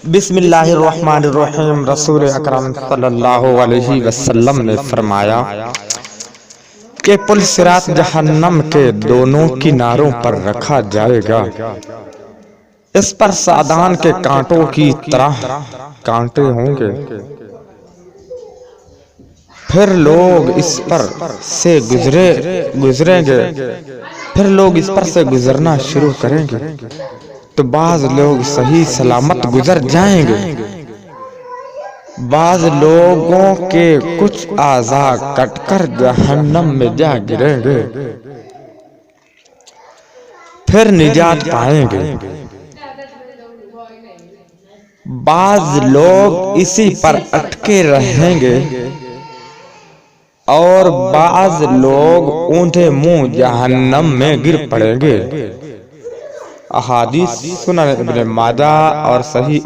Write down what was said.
बिस्मिल्लाहिर्रहमानिर्रहीम। रसूल अकरम सल्लल्लाहु अलैहि वसल्लम ने फरमाया कि पुल सिरात जहन्नम के दोनों किनारों पर रखा जाएगा। इस पर सादान के कांटों की तरह कांटे होंगे। फिर लोग इस पर से गुजरेंगे। फिर लोग इस पर से गुजरना शुरू करेंगे तो बाज लोग सही सलामत गुजर जाएंगे। बाज लोगों के कुछ आज़ा कटकर जहन्नम में जा गिरेंगे, फिर निजात पाएंगे। बाज लोग इसी पर अटके रहेंगे और बाज लोग ऊंधे मुंह जहन्नम में गिर पड़ेंगे। अहादीस सुनन इब्न माजा और सही